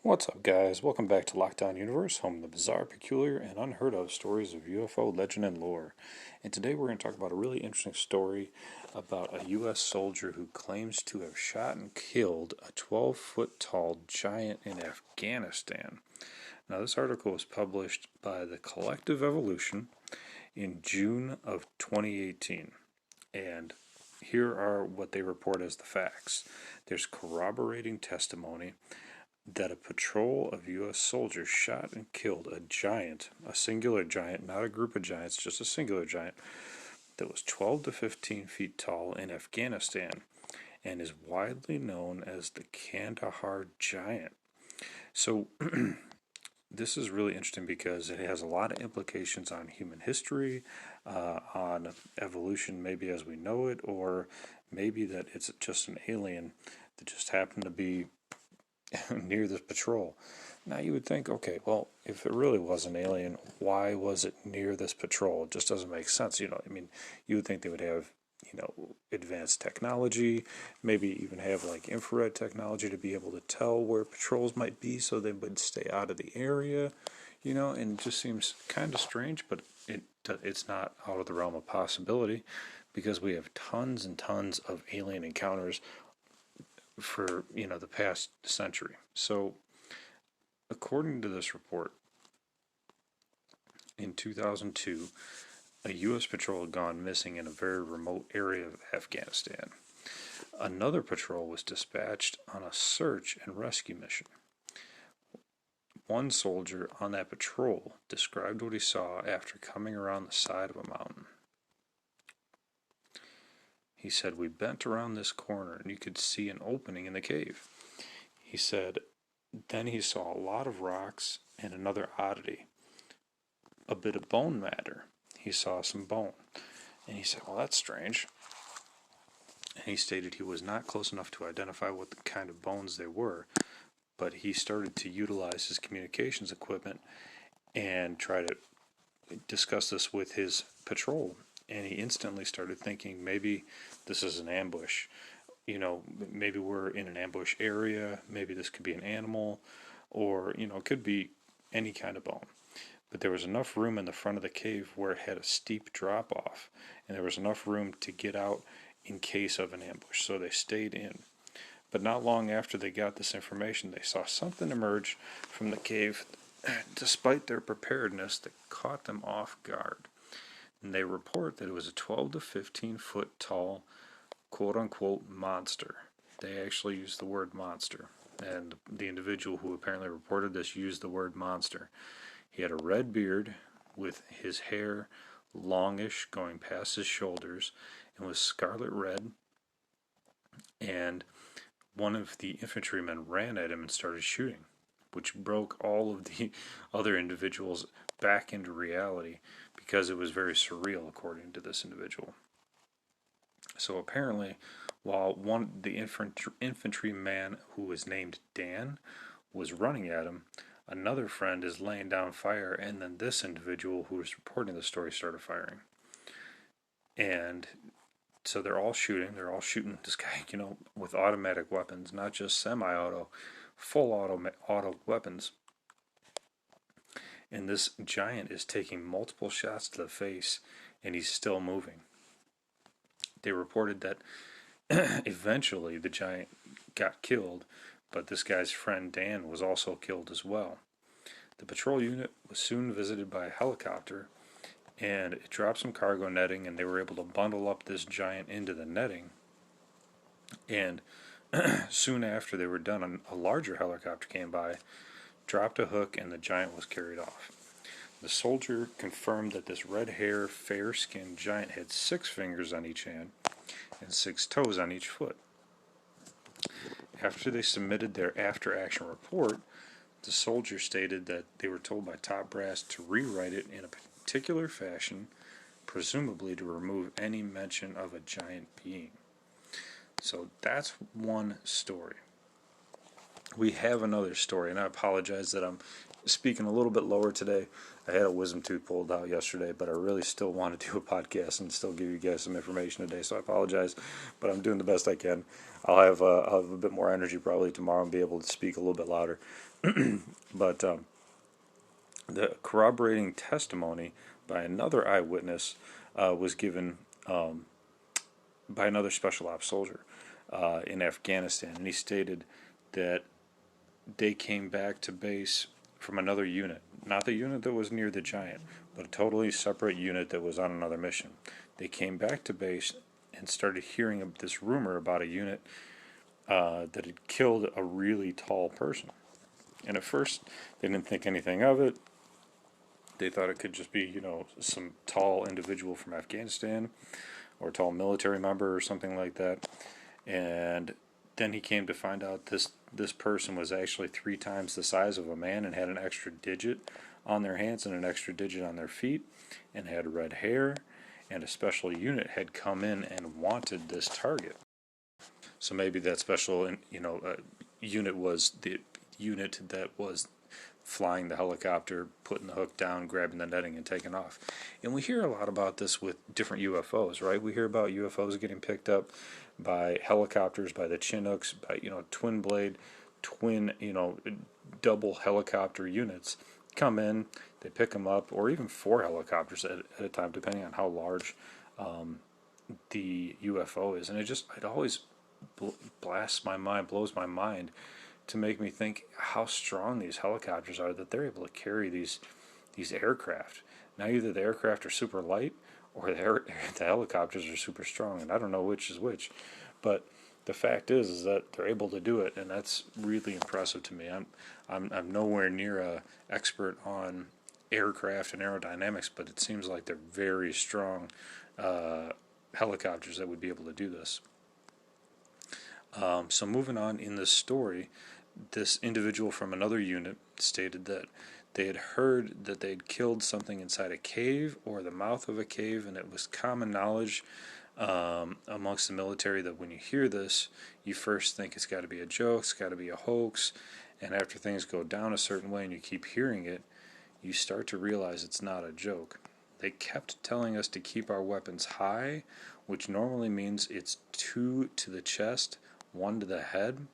What's up, guys? Welcome back to Lockdown Universe, home of the bizarre, peculiar, and unheard of stories of UFO legend and lore. And today we're going to talk about a really interesting story about a U.S. soldier who claims to have shot and killed a 12-foot tall giant in Afghanistan. Now, this article was published by the Collective Evolution in June of 2018. And here are what they report as the facts. There's corroborating testimony that a patrol of U.S. soldiers shot and killed a giant, a singular giant, not a group of giants, just a singular giant, that was 12 to 15 feet tall in Afghanistan and is widely known as the Kandahar Giant. So, this is really interesting because it has a lot of implications on human history, on evolution maybe as we know it, or maybe that it's just an alien that just happened to be near this patrol. Now you would think, okay, well, if it really was an alien, why was it near this patrol? It just doesn't make sense. I mean, you would think they would have, advanced technology, maybe even have like infrared technology to be able to tell where patrols might be so they would stay out of the area, and it just seems kind of strange, but it's not out of the realm of possibility because we have tons and tons of alien encounters for the past century. So according to this report, in 2002 a U.S. patrol had gone missing in a very remote area of Afghanistan. Another patrol was dispatched on a search and rescue mission. One soldier on that patrol described what he saw after coming around the side of a mountain. He said, "We bent around this corner and you could see an opening in the cave." He said, then he saw a lot of rocks and another oddity, a bit of bone matter. He saw some bone. And he said, well, that's strange. And he stated he was not close enough to identify what the kind of bones they were, but he started to utilize his communications equipment and try to discuss this with his patrol. And he instantly started thinking maybe this is an ambush. Maybe we're in an ambush area. Maybe this could be an animal, or, it could be any kind of bone. But there was enough room in the front of the cave where it had a steep drop off, and there was enough room to get out in case of an ambush. So they stayed in. But not long after they got this information, they saw something emerge from the cave, despite their preparedness, that caught them off guard. And they report that it was a 12 to 15 foot tall, quote-unquote, monster. They actually used the word monster, and the individual who apparently reported this used the word monster. He had a red beard with his hair longish going past his shoulders and was scarlet red, and one of the infantrymen ran at him and started shooting, which broke all of the other individuals back into reality because it was very surreal, according to this individual. So apparently, while the infantryman who was named Dan was running at him, another friend is laying down fire, and then this individual who was reporting the story started firing. And so they're all shooting this guy, with automatic weapons, not just semi-auto, full auto weapons. And this giant is taking multiple shots to the face, and he's still moving. They reported that eventually the giant got killed, but this guy's friend Dan was also killed as well. The patrol unit was soon visited by a helicopter, and it dropped some cargo netting, and they were able to bundle up this giant into the netting. And soon after they were done, a larger helicopter came by, dropped a hook, and the giant was carried off. The soldier confirmed that this red-haired, fair-skinned giant had 6 fingers on each hand and 6 toes on each foot. After they submitted their after-action report, the soldier stated that they were told by top brass to rewrite it in a particular fashion, presumably to remove any mention of a giant being. So that's one story. We have another story, and I apologize that I'm speaking a little bit lower today. I had a wisdom tooth pulled out yesterday, but I really still want to do a podcast and still give you guys some information today. So I apologize, but I'm doing the best I can. I'll have a bit more energy probably tomorrow and be able to speak a little bit louder. But the corroborating testimony by another eyewitness was given by another special ops soldier in Afghanistan, and he stated that they came back to base from another unit, not the unit that was near the giant, but a totally separate unit that was on another mission. They came back to base and started hearing this rumor about a unit that had killed a really tall person. And at first, they didn't think anything of it. They thought it could just be, some tall individual from Afghanistan or a tall military member or something like that. And then he came to find out this person was actually 3 times the size of a man and had an extra digit on their hands and an extra digit on their feet and had red hair, and a special unit had come in and wanted this target. So maybe that special unit was the unit that was flying the helicopter, putting the hook down, grabbing the netting, and taking off. And we hear a lot about this with different UFOs, right? We hear about UFOs getting picked up by helicopters, by the Chinooks, by twin blade, double helicopter units come in, they pick them up, or even 4 helicopters at a time, depending on how large the UFO is. And it always blasts my mind, blows my mind, to make me think how strong these helicopters are, that they're able to carry these aircraft. Now either the aircraft are super light or the helicopters are super strong, and I don't know which is which. But the fact is that they're able to do it, and that's really impressive to me. I'm nowhere near a expert on aircraft and aerodynamics, but it seems like they're very strong helicopters that would be able to do this. So moving on in this story, this individual from another unit stated that they had heard that they'd killed something inside a cave or the mouth of a cave, and it was common knowledge amongst the military that when you hear this, you first think it's got to be a joke, it's got to be a hoax, and after things go down a certain way and you keep hearing it, you start to realize it's not a joke. They kept telling us to keep our weapons high, which normally means it's 2 to the chest, 1 to the head.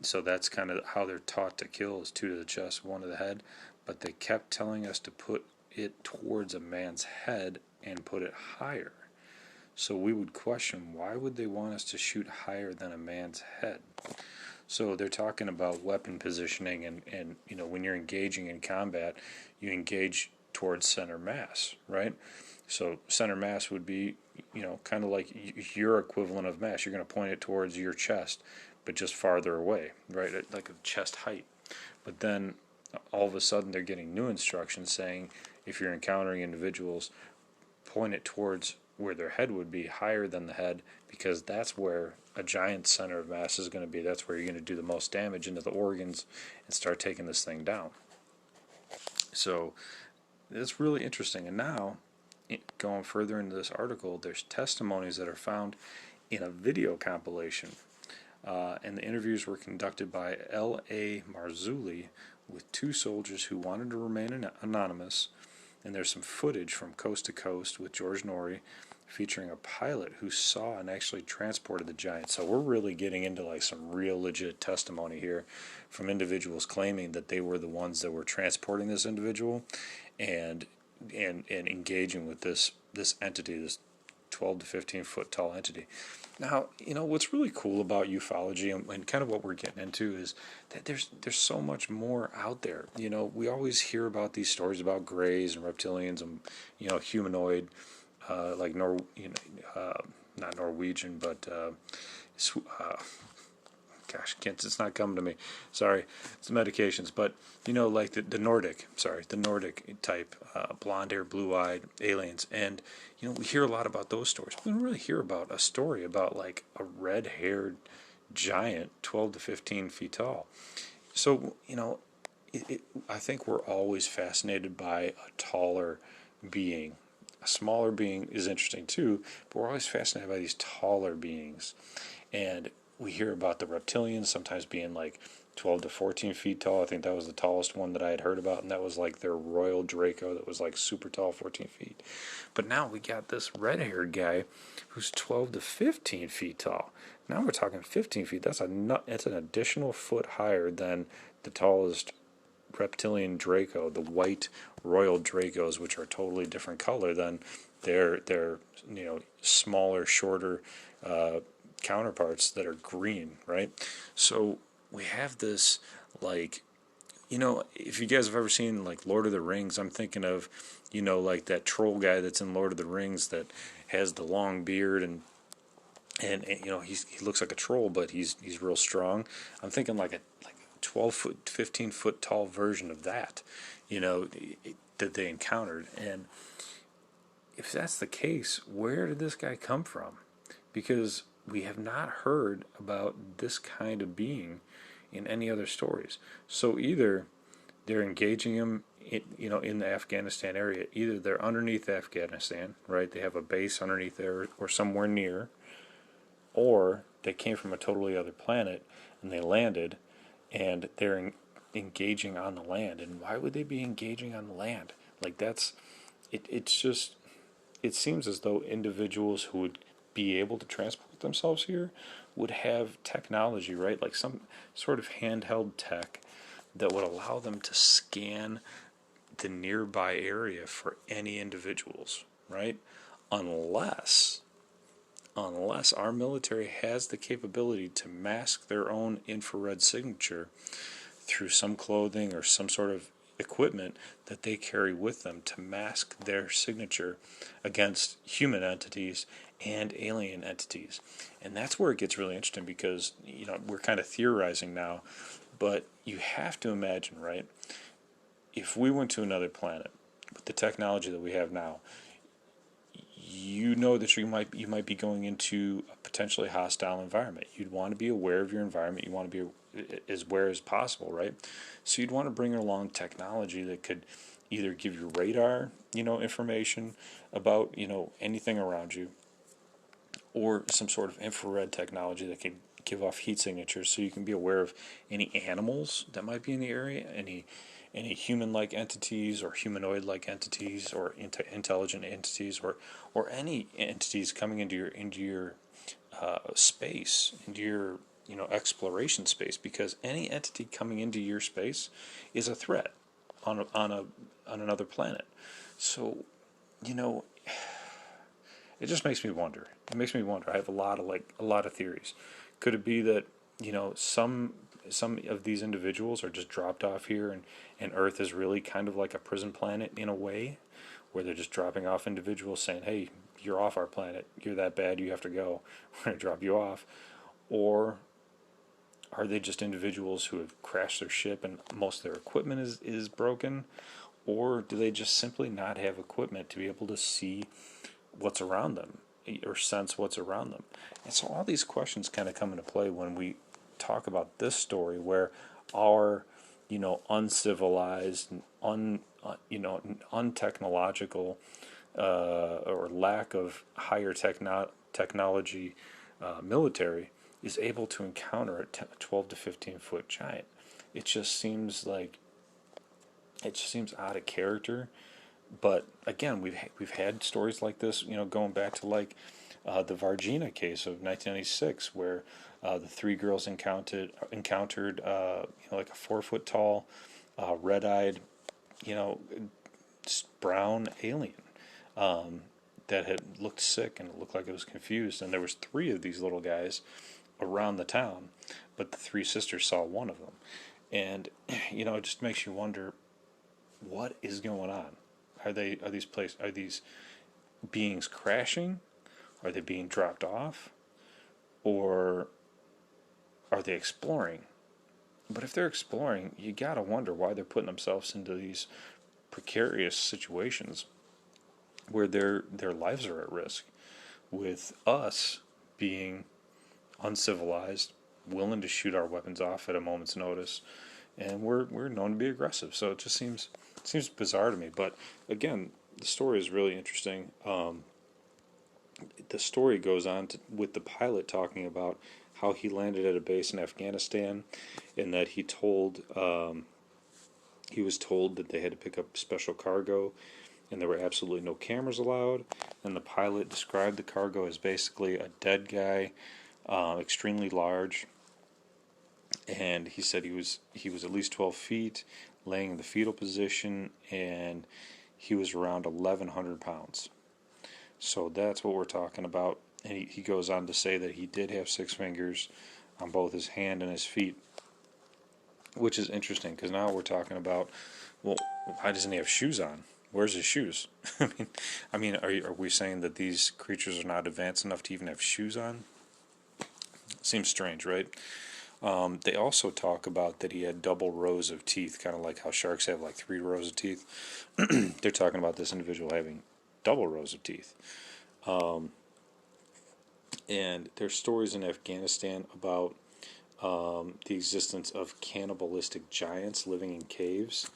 So that's kind of how they're taught to kill, is 2 to the chest, 1 to the head. But they kept telling us to put it towards a man's head and put it higher. So we would question, why would they want us to shoot higher than a man's head? So they're talking about weapon positioning, and when you're engaging in combat, you engage towards center mass, right? So center mass would be, kind of like your equivalent of mass. You're going to point it towards your chest, but just farther away, right? Like a chest height. But then all of a sudden they're getting new instructions saying, if you're encountering individuals, point it towards where their head would be, higher than the head, because that's where a giant center of mass is going to be. That's where you're going to do the most damage into the organs and start taking this thing down. So it's really interesting. And now, going further into this article, there's testimonies that are found in a video compilation. And the interviews were conducted by L.A. Marzulli with 2 soldiers who wanted to remain anonymous. And there's some footage from Coast to Coast with George Norrie featuring a pilot who saw and actually transported the giant. So we're really getting into like some real legit testimony here from individuals claiming that they were the ones that were transporting this individual and engaging with this entity, this 12 to 15 foot tall entity. Now, what's really cool about ufology and kind of what we're getting into is that there's so much more out there. We always hear about these stories about greys and reptilians and humanoid, like not Norwegian, but gosh, it's not coming to me. Sorry, it's the medications, but like the Nordic type, blonde hair, blue-eyed aliens, and we hear a lot about those stories. We don't really hear about a story about like a red-haired giant, 12 to 15 feet tall. So I think we're always fascinated by a taller being. A smaller being is interesting too, but we're always fascinated by these taller beings, and we hear about the reptilians sometimes being like 12 to 14 feet tall. I think that was the tallest one that I had heard about, and that was like their Royal Draco that was like super tall, 14 feet. But now we got this red-haired guy who's 12 to 15 feet tall. Now we're talking 15 feet. That's that's an additional foot higher than the tallest reptilian Draco, the white Royal Dracos, which are totally different color than their smaller, shorter counterparts that are green, right? So we have this, like, if you guys have ever seen like Lord of the Rings, I'm thinking of, like that troll guy that's in Lord of the Rings that has the long beard and he looks like a troll, but he's real strong. I'm thinking like a 12 foot, 15 foot tall version of that, that they encountered. And if that's the case, where did this guy come from? Because we have not heard about this kind of being in any other stories. So either they're engaging him in the Afghanistan area. Either they're underneath Afghanistan, right? They have a base underneath there or somewhere near, or they came from a totally other planet and they landed and they're engaging on the land. And why would they be engaging on the land? Like it's just, it seems as though individuals who would be able to transport themselves here would have technology, right? Like some sort of handheld tech that would allow them to scan the nearby area for any individuals, right? Unless our military has the capability to mask their own infrared signature through some clothing or some sort of equipment that they carry with them to mask their signature against human entities and alien entities. And that's where it gets really interesting because, we're kind of theorizing now, but you have to imagine, right? If we went to another planet with the technology that we have now, that you might be going into a potentially hostile environment. You'd want to be aware of your environment. You want to be as aware as possible, right? So you'd want to bring along technology that could either give you radar, information about, anything around you, or some sort of infrared technology that can give off heat signatures so you can be aware of any animals that might be in the area, any human-like entities or humanoid-like entities or intelligent entities or any entities coming into your space, into your exploration space, because any entity coming into your space is a threat on another planet. So, it just makes me wonder. It makes me wonder. I have a lot of theories. Could it be that some of these individuals are just dropped off here, and Earth is really kind of like a prison planet in a way, where they're just dropping off individuals saying, "Hey, you're off our planet. You're that bad. You have to go. We're going to drop you off," or are they just individuals who have crashed their ship and most of their equipment is broken, or do they just simply not have equipment to be able to see what's around them or sense what's around them? And so all these questions kind of come into play when we talk about this story, where our uncivilized, untechnological, or lack of higher technology military is able to encounter a 12 to 15 foot giant. It just seems out of character. But again, we've had stories like this, going back to like the Vargina case of 1996, where the three girls encountered like a 4 foot tall, red-eyed, brown alien that had looked sick and it looked like it was confused. And there was three of these little guys around the town, but the three sisters saw one of them, and it just makes you wonder, what is going on? Are these beings crashing? Are they being dropped off? Or are they exploring? But if they're exploring, you gotta wonder why they're putting themselves into these precarious situations where their lives are at risk, with us being uncivilized, willing to shoot our weapons off at a moment's notice, and we're known to be aggressive. So it just seems bizarre to me. But again, the story is really interesting. The story goes on with the pilot talking about how he landed at a base in Afghanistan, and that he was told that they had to pick up special cargo, and there were absolutely no cameras allowed. And the pilot described the cargo as basically a dead guy, extremely large, and he said he was at least 12 feet, laying in the fetal position, and he was around 1,100 pounds. So that's what we're talking about. And he goes on to say that he did have 6 fingers on both his hand and his feet, which is interesting because now we're talking about, well, why doesn't he have shoes on? Where's his shoes? Are we saying that these creatures are not advanced enough to even have shoes on? Seems strange, right? They also talk about that he had double rows of teeth, kind of like how sharks have like 3 rows of teeth. They're talking about this individual having double rows of teeth. And there's stories in Afghanistan about the existence of cannibalistic giants living in caves.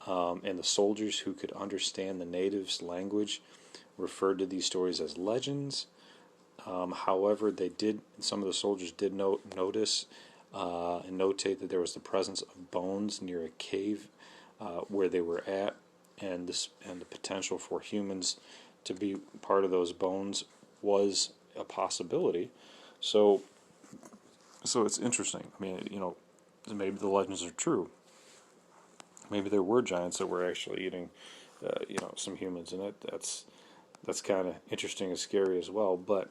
And the soldiers who could understand the natives' language referred to these stories as legends. However, some of the soldiers did notice and notate that there was the presence of bones near a cave where they were at, and the potential for humans to be part of those bones was a possibility. So it's interesting. Maybe the legends are true. Maybe there were giants that were actually eating, some humans, and that's kind of interesting and scary as well. But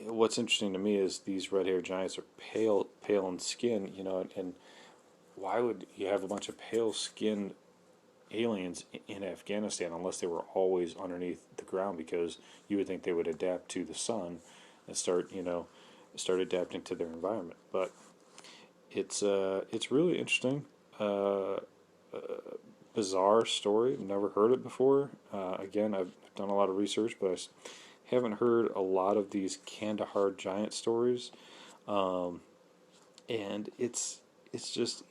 what's interesting to me is these red-haired giants are pale in skin, and why would you have a bunch of pale-skinned aliens in Afghanistan unless they were always underneath the ground? Because you would think they would adapt to the sun and start adapting to their environment. But it's really interesting. Bizarre story. I've never heard it before. Again, I've done a lot of research, but I haven't heard a lot of these Kandahar giant stories. And it's just,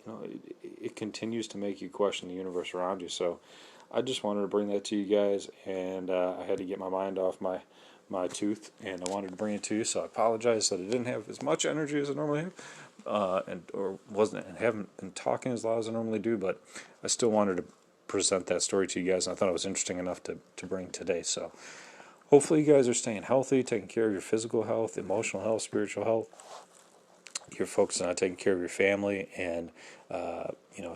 it continues to make you question the universe around you. So I just wanted to bring that to you guys, and I had to get my mind off my tooth, and I wanted to bring it to you. So I apologize that I didn't have as much energy as I normally have. And haven't been talking as loud as I normally do, but I still wanted to present that story to you guys, and I thought it was interesting enough to bring today. So hopefully you guys are staying healthy, taking care of your physical health, emotional health, spiritual health. You're focusing on taking care of your family, and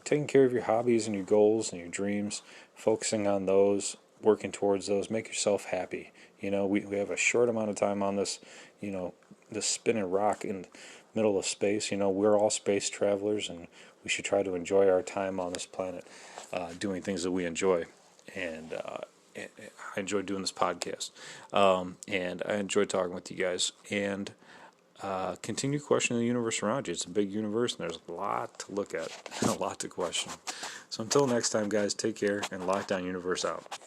taking care of your hobbies and your goals and your dreams, focusing on those, working towards those. Make yourself happy. We have a short amount of time on this, this spinning rock in middle of space. We're all space travelers, and we should try to enjoy our time on this planet, doing things that we enjoy. And I enjoy doing this podcast, and I enjoy talking with you guys, and continue questioning the universe around you. It's a big universe, and there's a lot to look at, and a lot to question. So until next time, guys, take care, and Lockdown Universe out.